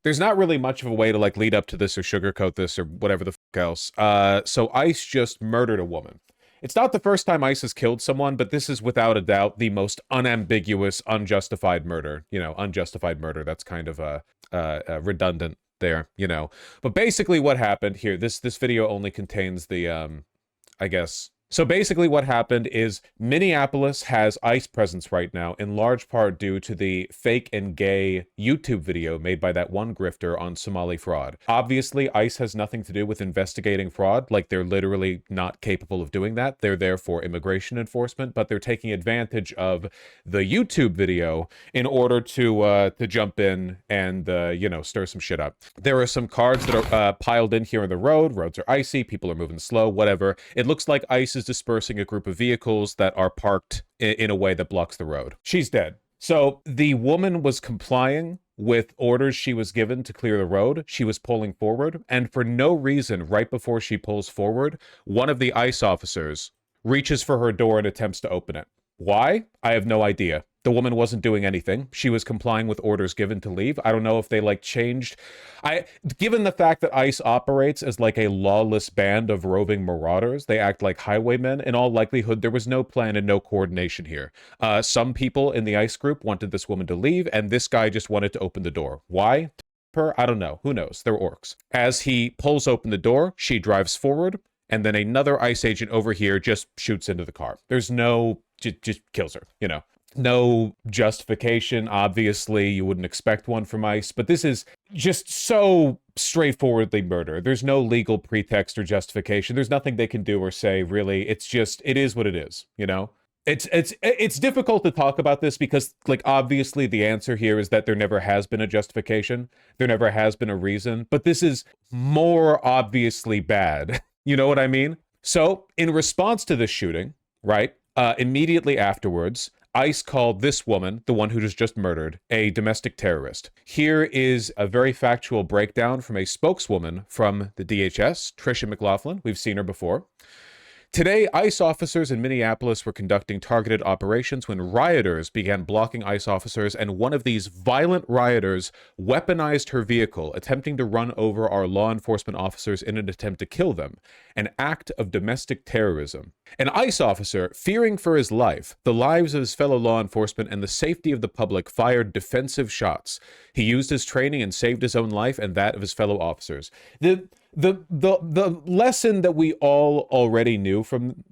There's not really much of a way to like lead up to this or sugarcoat this or whatever the fuck else. So ICE just murdered a woman. It's not the first time ICE has killed someone, but this is without a doubt the most unambiguous, unjustified murder. You know, unjustified murder. That's kind of redundant there, you know. But basically what happened here, this video only contains the, I guess... So basically what happened is Minneapolis has ICE presence right now, in large part due to the fake and gay YouTube video made by that one grifter on Somali fraud. Obviously, ICE has nothing to do with investigating fraud, like they're literally not capable of doing that. They're there for immigration enforcement, but they're taking advantage of the YouTube video in order to jump in and, you know, stir some shit up. There are some cars that are piled in here on the road. Roads are icy, people are moving slow, whatever. It looks like ICE is dispersing a group of vehicles that are parked in a way that blocks the road. She's dead. So the woman was complying with orders she was given to clear the road. She was pulling forward, and for no reason, right before she pulls forward, one of the ICE officers reaches for her door and attempts to open it. Why? I have no idea. The woman wasn't doing anything. She was complying with orders given to leave. I don't know if they like changed. Given the fact that ICE operates as like a lawless band of roving marauders, they act like highwaymen. In all likelihood, there was no plan and no coordination here. Some people in the ICE group wanted this woman to leave, and this guy just wanted to open the door. Why? Her? I don't know. Who knows? They're orcs. As he pulls open the door, she drives forward, and then another ICE agent over here just shoots into the car. There's no... just kills her, you know. No justification, obviously. You wouldn't expect one from ICE, but this is just so straightforwardly murder. There's no legal pretext or justification. There's nothing they can do or say, really. It's just, it is what it is, you know? It's difficult to talk about this because, like, obviously the answer here is that there never has been a justification. There never has been a reason, but this is more obviously bad. You know what I mean? So, in response to this shooting, right, immediately afterwards, ICE called this woman, the one who was just murdered, a domestic terrorist. Here is a very factual breakdown from a spokeswoman from the DHS, Tricia McLaughlin. We've seen her before. Today, ICE officers in Minneapolis were conducting targeted operations when rioters began blocking ICE officers, and one of these violent rioters weaponized her vehicle, attempting to run over our law enforcement officers in an attempt to kill them, an act of domestic terrorism. An ICE officer, fearing for his life, the lives of his fellow law enforcement, and the safety of the public, fired defensive shots. He used his training and saved his own life and that of his fellow officers. The lesson that we all already knew from,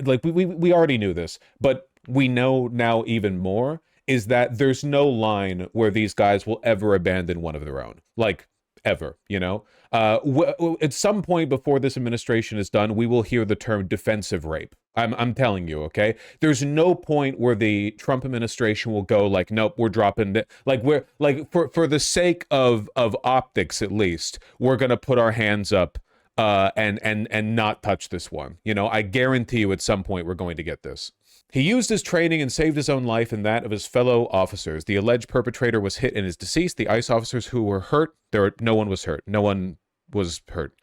like, we already knew this, but we know now even more, is that there's no line where these guys will ever abandon one of their own. Like, ever, you know? At some point before this administration is done, we will hear the term defensive rape. I'm telling you, okay? There's no point where the Trump administration will go like, nope, we're dropping it. Like, we're like, for the sake of optics, at least, we're gonna put our hands up and not touch this one. You know, I guarantee you at some point we're going to get this. He used his training and saved his own life and that of his fellow officers. The alleged perpetrator was hit and is deceased. The ICE officers who were hurt, no one was hurt. No one was hurt,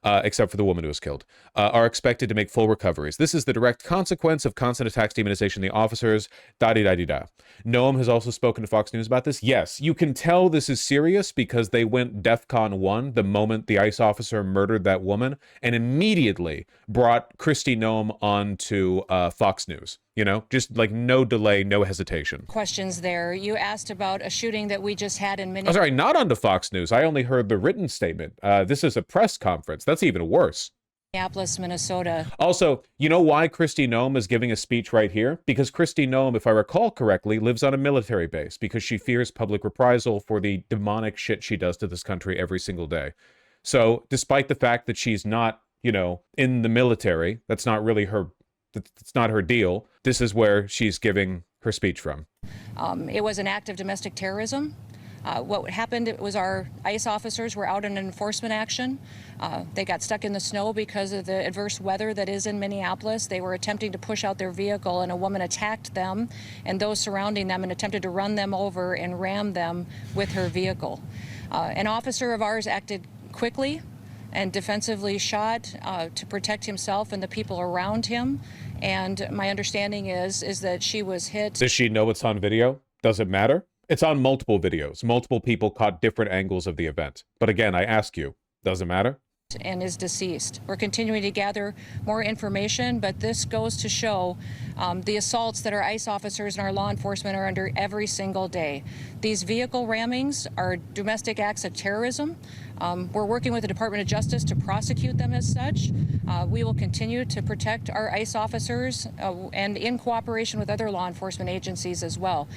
except for the woman who was killed, are expected to make full recoveries. This is the direct consequence of constant attacks, demonization of the officers, da-di-da-di-da. Noam has also spoken to Fox News about this. Yes, you can tell this is serious because they went DEFCON 1 the moment the ICE officer murdered that woman and immediately brought Kristi Noem onto Fox News. You know, just like no delay, no hesitation. Questions there. You asked about a shooting that we just had in Minneapolis. Oh, sorry, not onto Fox News. I only heard the written statement. This is a press conference. That's even worse. Minneapolis, Minnesota. Also, you know why Kristi Noem is giving a speech right here? Because Kristi Noem, if I recall correctly, lives on a military base because she fears public reprisal for the demonic shit she does to this country every single day. So, despite the fact that she's not, you know, in the military, that's not really her, it's not her deal. This is where she's giving her speech from. It was an act of domestic terrorism. What happened was our ICE officers were out in an enforcement action. They got stuck in the snow because of the adverse weather that is in Minneapolis. They were attempting to push out their vehicle, and a woman attacked them and those surrounding them and attempted to run them over and ram them with her vehicle. An officer of ours acted quickly and defensively shot to protect himself and the people around him. And my understanding is that she was hit. Does she know it's on video? Does it matter? It's on multiple videos. Multiple people caught different angles of the event. But again, I ask you, does it matter? And is deceased. We're continuing to gather more information, but this goes to show the assaults that our ICE officers and our law enforcement are under every single day. These vehicle rammings are domestic acts of terrorism. We're working with the Department of Justice to prosecute them as such. We will continue to protect our ICE officers and in cooperation with other law enforcement agencies as well.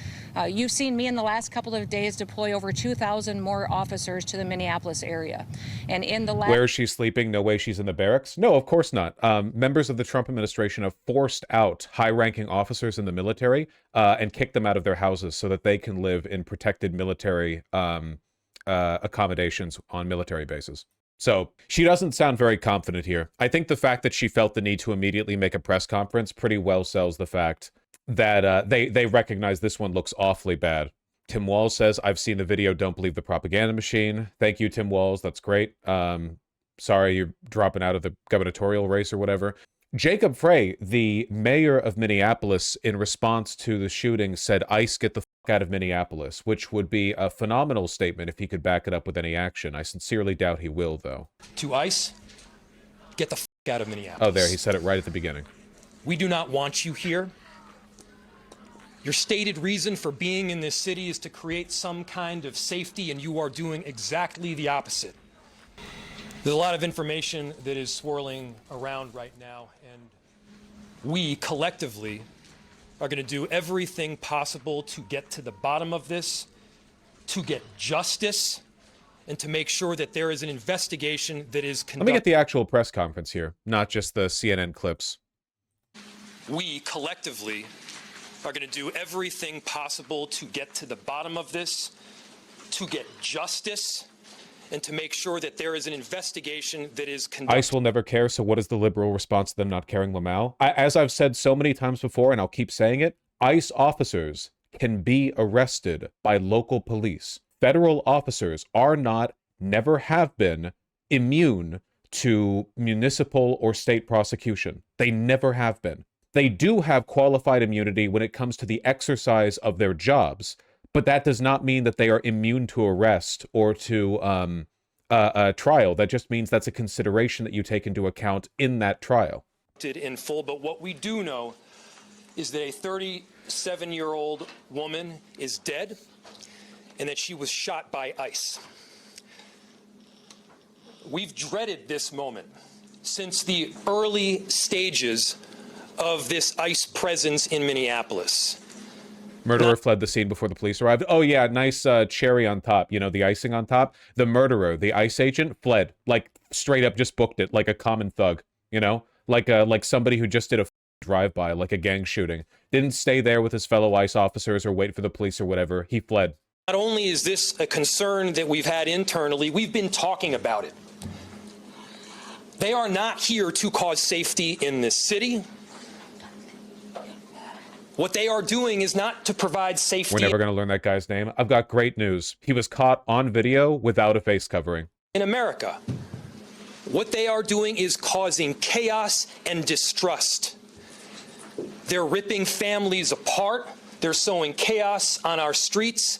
You've seen me in the last couple of days deploy over 2,000 more officers to the Minneapolis area. And in the last... Where is she sleeping? No way she's in the barracks? No, of course not. Members of the Trump administration have forced out high-ranking officers in the military and kicked them out of their houses so that they can live in protected military accommodations on military bases. So she doesn't sound very confident here. I think the fact that she felt the need to immediately make a press conference pretty well sells the fact that they recognize this one looks awfully bad. Tim Walz says, I've seen the video, don't believe the propaganda machine. Thank you, Tim Walz, that's great. Sorry you're dropping out of the gubernatorial race or whatever. Jacob Frey, the mayor of Minneapolis, in response to the shooting, said, ICE, get the fuck out of Minneapolis, which would be a phenomenal statement if he could back it up with any action. I sincerely doubt he will, though. To ICE, get the fuck out of Minneapolis. Oh, there, he said it right at the beginning. We do not want you here. Your stated reason for being in this city is to create some kind of safety, and you are doing exactly the opposite. There's a lot of information that is swirling around right now, and we collectively are going to do everything possible to get to the bottom of this, to get justice, and to make sure that there is an investigation that is conducted. Let me get the actual press conference here, not just the CNN clips. We collectively are going to do everything possible to get to the bottom of this, to get justice, and to make sure that there is an investigation that is conducted. ICE will never care, so what is the liberal response to them not caring Lamau? As I've said so many times before, and I'll keep saying it, ICE officers can be arrested by local police. Federal officers are not, never have been, immune to municipal or state prosecution. They never have been. They do have qualified immunity when it comes to the exercise of their jobs, but that does not mean that they are immune to arrest or to trial. That just means that's a consideration that you take into account in that trial. In full, but what we do know is that a 37-year-old woman is dead and that she was shot by ICE. We've dreaded this moment since the early stages of this ICE presence in Minneapolis. Murderer fled the scene before the police arrived. Oh yeah, nice cherry on top, you know, the icing on top. The murderer, the ICE agent, fled. Like, straight up just booked it, like a common thug, you know? Like somebody who just did a drive-by, like a gang shooting. Didn't stay there with his fellow ICE officers or wait for the police or whatever. He fled. Not only is this a concern that we've had internally, we've been talking about it. They are not here to cause safety in this city. What they are doing is not to provide safety. We're never going to learn that guy's name. I've got great news. He was caught on video without a face covering. In America, what they are doing is causing chaos and distrust. They're ripping families apart. They're sowing chaos on our streets.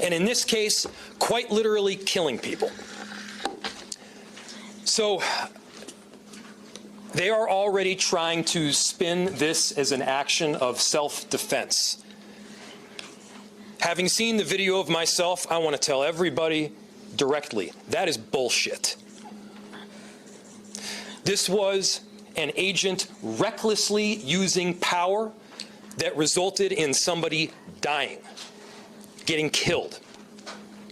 And in this case, quite literally killing people. So they are already trying to spin this as an action of self-defense. Having seen the video of myself, I want to tell everybody directly, that is bullshit. This was an agent recklessly using power that resulted in somebody dying, getting killed.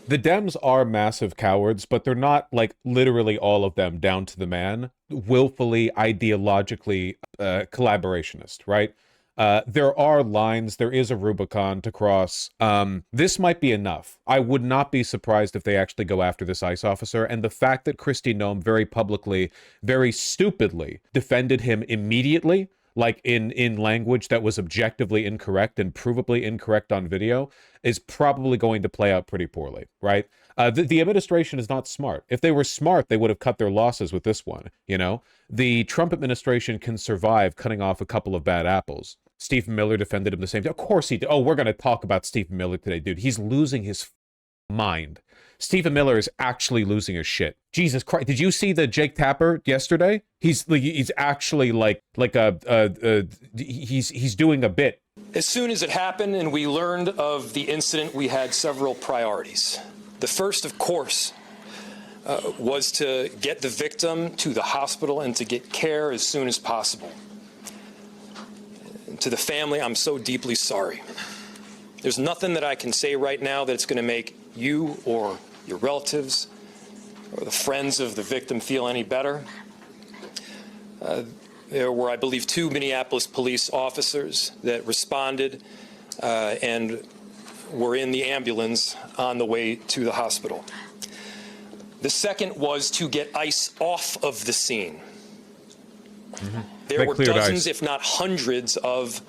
The Dems are massive cowards, but they're not, like, literally all of them down to the man, willfully, ideologically collaborationist, right? There are lines, there is a Rubicon to cross. This might be enough. I would not be surprised if they actually go after this ICE officer, and the fact that Kristi Noem very publicly, very stupidly defended him immediately, like in language that was objectively incorrect and provably incorrect on video, is probably going to play out pretty poorly, right? The administration is not smart. If they were smart, they would have cut their losses with this one, you know? The Trump administration can survive cutting off a couple of bad apples. Stephen Miller defended him the same day. Of course he did. Oh, we're going to talk about Stephen Miller today, dude. He's losing his mind. Stephen Miller is actually losing his shit. Jesus Christ. Did you see the Jake Tapper yesterday? He's actually he's doing a bit. As soon as it happened and we learned of the incident, we had several priorities. The first, of course, was to get the victim to the hospital and to get care as soon as possible. To the family, I'm so deeply sorry. There's nothing that I can say right now that's going to make you or your relatives or the friends of the victim feel any better. There were, I believe, 2 Minneapolis police officers that responded and were in the ambulance on the way to the hospital. The second was to get ICE off of the scene. There were dozens, if not hundreds, of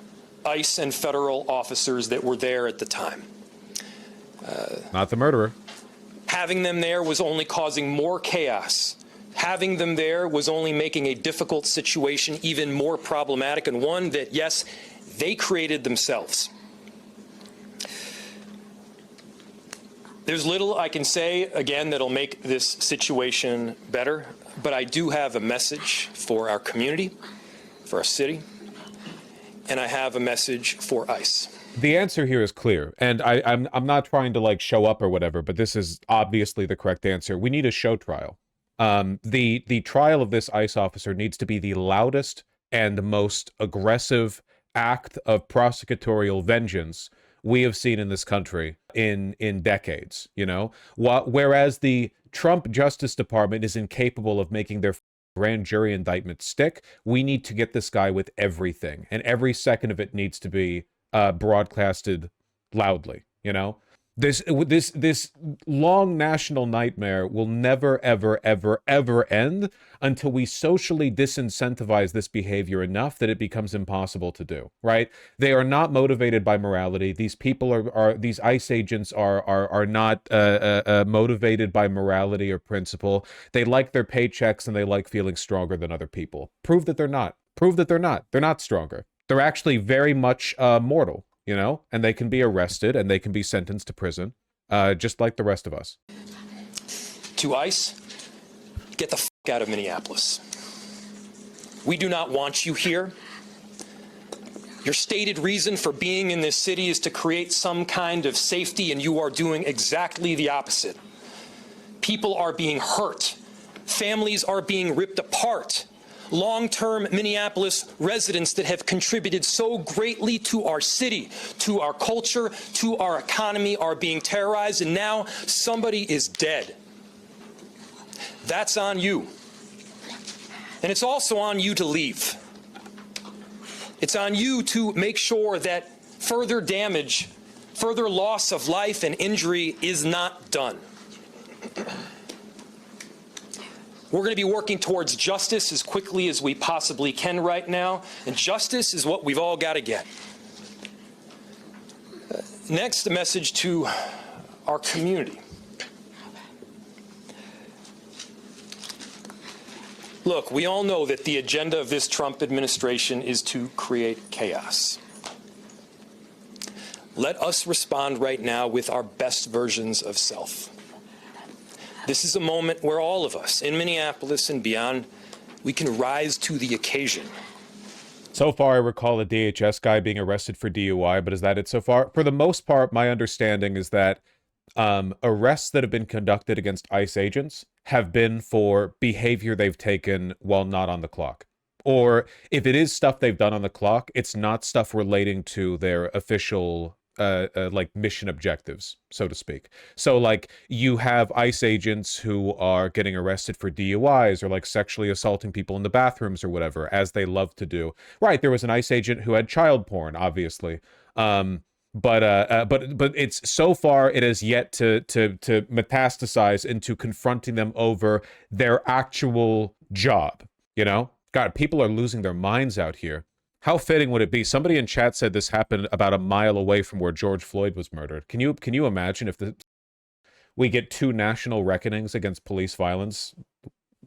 ICE and federal officers that were there at the time. Not the murderer. Having them there was only causing more chaos. Having them there was only making a difficult situation even more problematic, and one that, yes, they created themselves. There's little I can say, again, that'll make this situation better, but I do have a message for our community, for our city, and I have a message for ICE. The answer here is clear, and I'm not trying to like show up or whatever, but this is obviously the correct answer. We need a show trial. The trial of this ICE officer needs to be the loudest and most aggressive act of prosecutorial vengeance we have seen in this country in decades, you know? Whereas the Trump Justice Department is incapable of making their grand jury indictment stick, we need to get this guy with everything, and every second of it needs to be broadcasted loudly, you know? This long national nightmare will never, ever, ever, ever end until we socially disincentivize this behavior enough that it becomes impossible to do, right? They are not motivated by morality. These people these ICE agents are not motivated by morality or principle. They like their paychecks and they like feeling stronger than other people. Prove that they're not. Prove that they're not. They're not stronger. They're actually very much mortal. You know, and they can be arrested and they can be sentenced to prison, just like the rest of us. To ICE, get the f*** out of Minneapolis. We do not want you here. Your stated reason for being in this city is to create some kind of safety, and you are doing exactly the opposite. People are being hurt. Families are being ripped apart. Long-term Minneapolis residents that have contributed so greatly to our city, to our culture, to our economy are being terrorized, and now somebody is dead. That's on you. And it's also on you to leave. It's on you to make sure that further damage, further loss of life and injury is not done. We're going to be working towards justice as quickly as we possibly can right now, and justice is what we've all got to get. Next, a message to our community. Look, we all know that the agenda of this Trump administration is to create chaos. Let us respond right now with our best versions of self. This is a moment where all of us in Minneapolis and beyond, we can rise to the occasion. So far, I recall a DHS guy being arrested for DUI, but is that it so far? For the most part, my understanding is that arrests that have been conducted against ICE agents have been for behavior they've taken while not on the clock. Or if it is stuff they've done on the clock, it's not stuff relating to their official like mission objectives, so to speak. So like you have ICE agents who are getting arrested for DUIs or like sexually assaulting people in the bathrooms or whatever, as they love to do. Right, there was an ICE agent who had child porn, obviously. But it's so far it has yet to metastasize into confronting them over their actual job, you know? God, people are losing their minds out here. How fitting would it be? Somebody in chat said this happened about a mile away from where George Floyd was murdered. Can you imagine if we get 2 national reckonings against police violence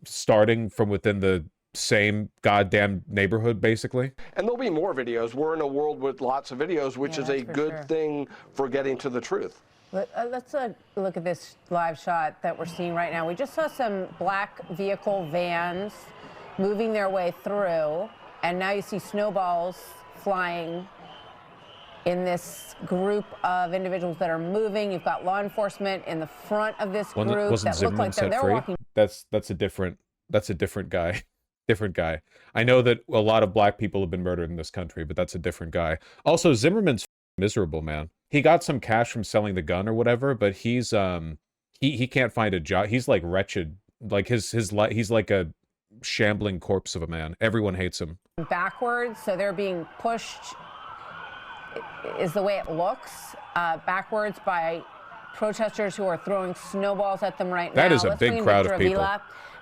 starting from within the same goddamn neighborhood, basically. And there'll be more videos. We're in a world with lots of videos, which is a good thing for getting to the truth. Let's look at this live shot that we're seeing right now. We just saw some black vehicle vans moving their way through, and now you see snowballs flying in this group of individuals that are moving. You've got law enforcement in the front of this group that look like they're walking. That's a different guy. Different guy. I know that a lot of black people have been murdered in this country, but that's a different guy. Also, Zimmerman's miserable, man. He got some cash from selling the gun or whatever, but he's he can't find a job. He's like wretched. Like he's like a shambling corpse of a man. Everyone hates him. Backwards, so they're being pushed, is the way it looks, backwards by protesters who are throwing snowballs at them right now. That is a big crowd of people.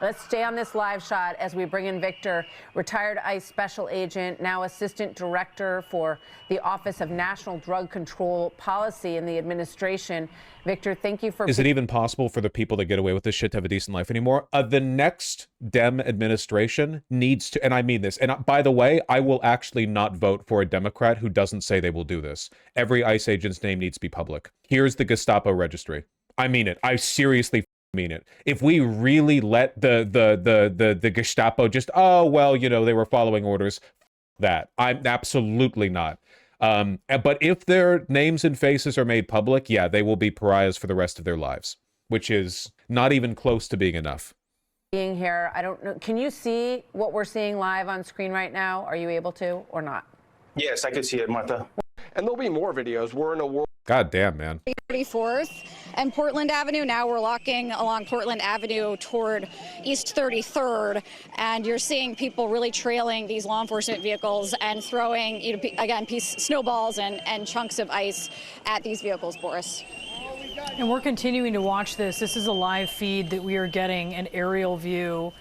Let's stay on this live shot as we bring in Victor, retired ICE special agent, now assistant director for the Office of National Drug Control Policy in the administration. Victor, thank you for... Is it even possible for the people that get away with this shit to have a decent life anymore? The next Dem administration needs to, and I mean this, and by the way, I will actually not vote for a Democrat who doesn't say they will do this. Every ICE agent's name needs to be public. Here's the Gestapo registry. I mean it. I seriously mean it. If we really let the Gestapo just, oh, well, you know, they were following orders, that. I'm absolutely not. But if their names and faces are made public, yeah, they will be pariahs for the rest of their lives, which is not even close to being enough. Being here, I don't know. Can you see what we're seeing live on screen right now? Are you able to or not? Yes, I can see it, Martha. And there'll be more videos. We're in a world. God damn, man. 34th and Portland Avenue. Now we're walking along Portland Avenue toward East 33rd, and you're seeing people really trailing these law enforcement vehicles and throwing, you know, again, snowballs and chunks of ice at these vehicles, Boris. And we're continuing to watch this. This is a live feed that we are getting, an aerial view.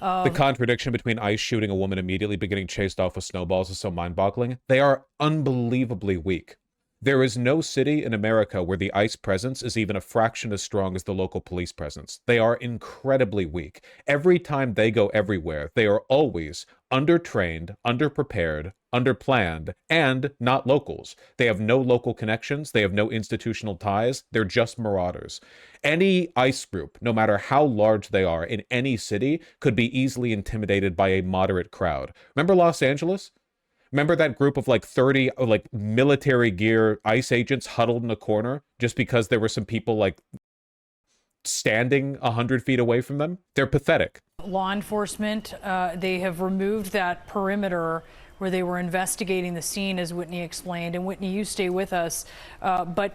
The contradiction between ICE shooting a woman immediately but getting chased off with snowballs is so mind-boggling. They are unbelievably weak. There is no city in America where the ICE presence is even a fraction as strong as the local police presence. They are incredibly weak. Every time they go everywhere, they are always undertrained, underprepared, underplanned, and not locals. They have no local connections. They have no institutional ties. They're just marauders. Any ICE group, no matter how large they are in any city, could be easily intimidated by a moderate crowd. Remember Los Angeles? Remember that group of like 30 like military gear ICE agents huddled in a corner just because there were some people like standing 100 feet away from them? They're pathetic. Law enforcement, they have removed that perimeter where they were investigating the scene, as Whitney explained. And Whitney, you stay with us, but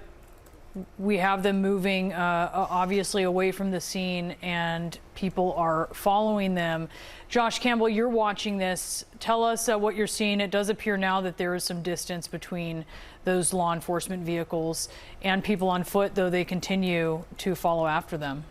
we have them moving obviously away from the scene, and people are following them. Josh Campbell, you're watching this. Tell us what you're seeing. It does appear now that there is some distance between those law enforcement vehicles and people on foot, though they continue to follow after them.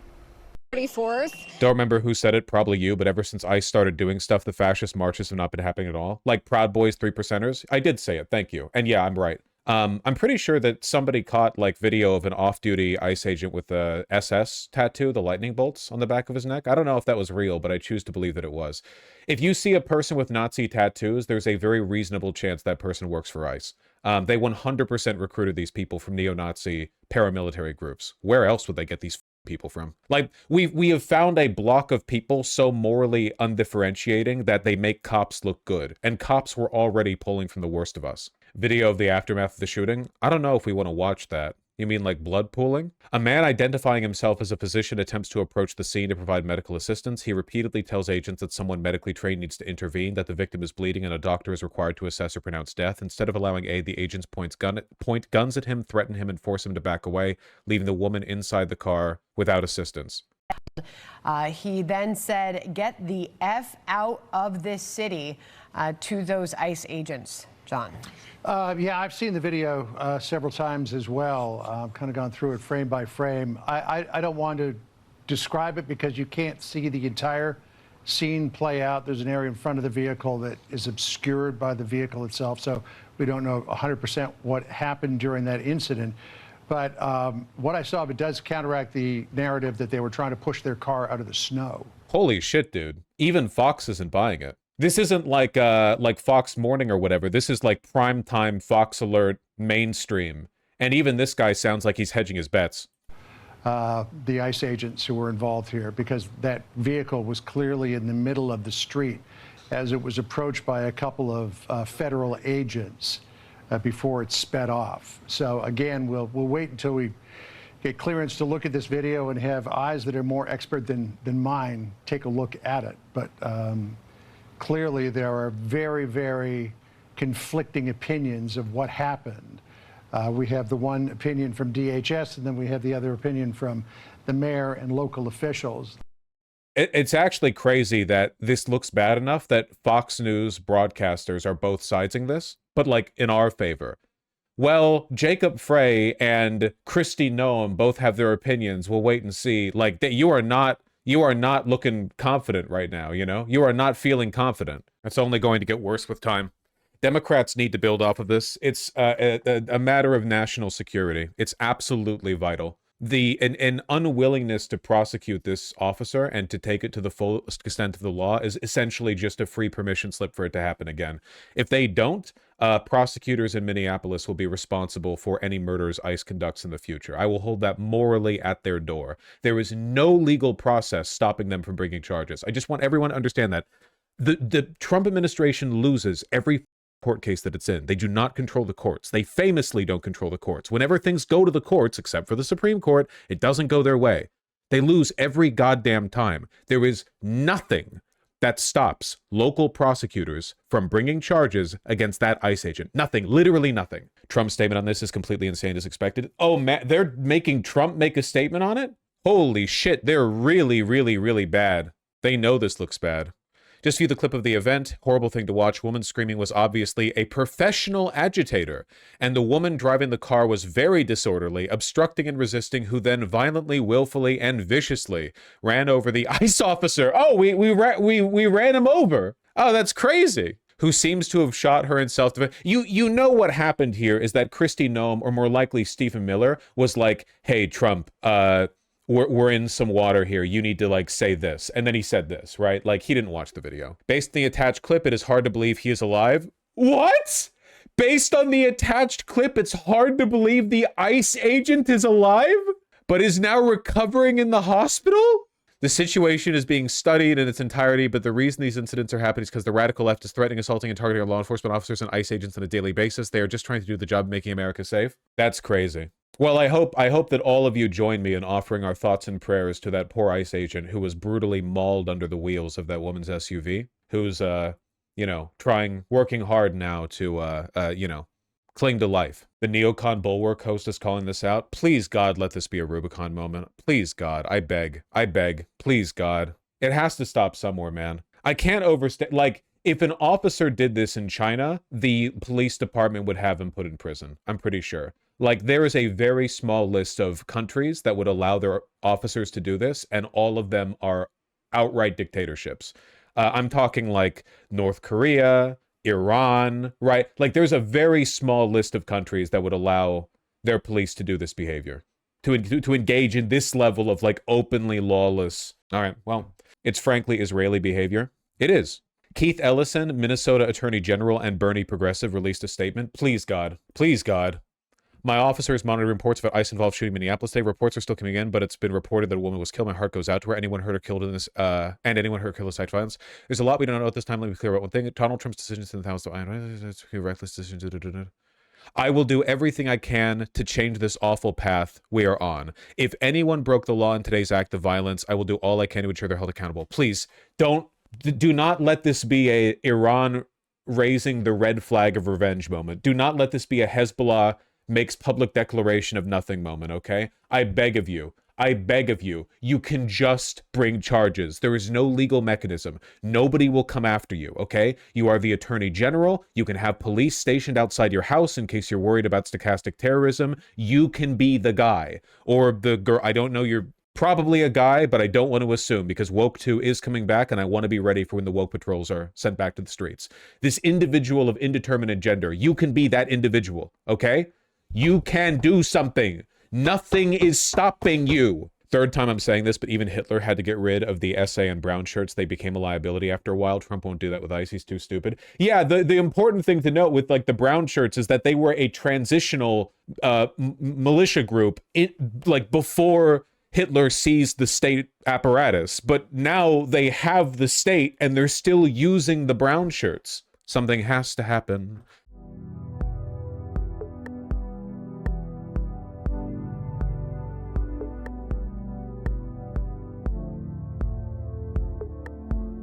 34th. Don't remember who said it, probably you, but ever since ICE started doing stuff, the fascist marches have not been happening at all. Like Proud Boys 3%ers. I did say it, thank you. And yeah, I'm right. I'm pretty sure that somebody caught like video of an off-duty ICE agent with the SS tattoo, the lightning bolts on the back of his neck. I don't know if that was real, but I choose to believe that it was. If you see a person with Nazi tattoos, there's a very reasonable chance that person works for ICE. They 100% recruited these people from neo-Nazi paramilitary groups. Where else would they get these people from? Like, we have found a block of people so morally undifferentiating that they make cops look good, and cops were already pulling from the worst of us. Video of the aftermath of the shooting? I don't know if we want to watch that. You mean like blood pooling? A man identifying himself as a physician attempts to approach the scene to provide medical assistance. He repeatedly tells agents that someone medically trained needs to intervene, that the victim is bleeding, and a doctor is required to assess or pronounce death. Instead of allowing aid, the agents point guns at him, threaten him, and force him to back away, leaving the woman inside the car without assistance. He then said, "Get the F out of this city," to those ICE agents. John. Yeah, I've seen the video several times as well. I've kind of gone through it frame by frame. I don't want to describe it because you can't see the entire scene play out. There's an area in front of the vehicle that is obscured by the vehicle itself, so we don't know 100% what happened during that incident. But what I saw, it does counteract the narrative that they were trying to push their car out of the snow. Holy shit, dude. Even Fox isn't buying it. This isn't like Fox Morning or whatever. This is like primetime Fox Alert mainstream. And even this guy sounds like he's hedging his bets. The ICE agents who were involved here, because that vehicle was clearly in the middle of the street as it was approached by a couple of federal agents before it sped off. So again, we'll wait until we get clearance to look at this video and have eyes that are more expert than mine take a look at it. But clearly there are very, very conflicting opinions of what happened. We have the one opinion from DHS, and then we have the other opinion from the mayor and local officials. It's actually crazy that this looks bad enough that Fox News broadcasters are both siding this, but like in our favor. Well, Jacob Frey and Kristi Noem both have their opinions. We'll wait and see. Like that, you are not looking confident right now. You know, you are not feeling confident. It's only going to get worse with time. Democrats need to build off of this. It's a matter of national security. It's absolutely vital. An unwillingness to prosecute this officer and to take it to the full extent of the law is essentially just a free permission slip for it to happen again. If they don't, prosecutors in Minneapolis will be responsible for any murders ICE conducts in the future. I will hold that morally at their door. There is no legal process stopping them from bringing charges. I just want everyone to understand that. The Trump administration loses every court case that it's in. They do not control the courts. They famously don't control the courts. Whenever things go to the courts, except for the Supreme Court, it doesn't go their way. They lose every goddamn time. There is nothing that stops local prosecutors from bringing charges against that ICE agent. Nothing. Literally nothing. Trump's statement on this is completely insane as expected. Oh, man, they're making Trump make a statement on it? Holy shit, they're really, really, really bad. They know this looks bad. Just view the clip of the event. Horrible thing to watch. Woman screaming was obviously a professional agitator, and the woman driving the car was very disorderly, obstructing and resisting, who then violently, willfully, and viciously ran over the ICE officer. Oh, we ran him over. Oh, that's crazy. Who seems to have shot her in self-defense. You know what happened here is that Kristi Noem, or more likely Stephen Miller, was like, hey, Trump, we're in some water here. You need to like say this. And then he said this, right? Like he didn't watch the video. Based on the attached clip, it is hard to believe he is alive. What? Based on the attached clip, it's hard to believe the ICE agent is alive, but is now recovering in the hospital? The situation is being studied in its entirety, but the reason these incidents are happening is because the radical left is threatening, assaulting, and targeting our law enforcement officers and ICE agents on a daily basis. They are just trying to do the job of making America safe. That's crazy. Well, I hope that all of you join me in offering our thoughts and prayers to that poor ICE agent who was brutally mauled under the wheels of that woman's SUV, who's, working hard now to, cling to life. The neocon bulwark host is calling this out. Please, God, let this be a Rubicon moment. Please, God, I beg, please, God. It has to stop somewhere, man. I can't overstate, like, if an officer did this in China, the police department would have him put in prison. I'm pretty sure. Like, there is a very small list of countries that would allow their officers to do this, and all of them are outright dictatorships. I'm talking like North Korea, Iran, right? Like, there's a very small list of countries that would allow their police to do this behavior, to engage in this level of, like, openly lawless. All right, well, it's frankly Israeli behavior. It is. Keith Ellison, Minnesota Attorney General and Bernie Progressive, released a statement. Please, God. Please, God. My officer is monitoring reports about ICE-involved shooting in Minneapolis today. Reports are still coming in, but it's been reported that a woman was killed. My heart goes out to her. Anyone hurt or killed in this, and anyone hurt or killed in site violence. There's a lot we don't know at this time. Let me be clear about one thing. Donald Trump's decisions in the House. Reckless decisions. I will do everything I can to change this awful path we are on. If anyone broke the law in today's act of violence, I will do all I can to ensure they're held accountable. Please, do not let this be a Iran raising the red flag of revenge moment. Do not let this be a Hezbollah makes public declaration of nothing moment, okay? I beg of you. You can just bring charges. There is no legal mechanism. Nobody will come after you, okay? You are the attorney general. You can have police stationed outside your house in case you're worried about stochastic terrorism. You can be the guy. Or the girl. I don't know, you're probably a guy, but I don't want to assume, because Woke 2 is coming back, and I want to be ready for when the woke patrols are sent back to the streets. This individual of indeterminate gender, you can be that individual, okay? You can do something. Nothing is stopping you. third time I'm saying this, but even Hitler had to get rid of the SA and brown shirts. They became a liability after a while. Trump won't do that with ICE. He's too stupid. Yeah, the important thing to note with like the brown shirts is that they were a transitional militia group like before Hitler seized the state apparatus. But now they have the state and they're still using the brown shirts. Something has to happen.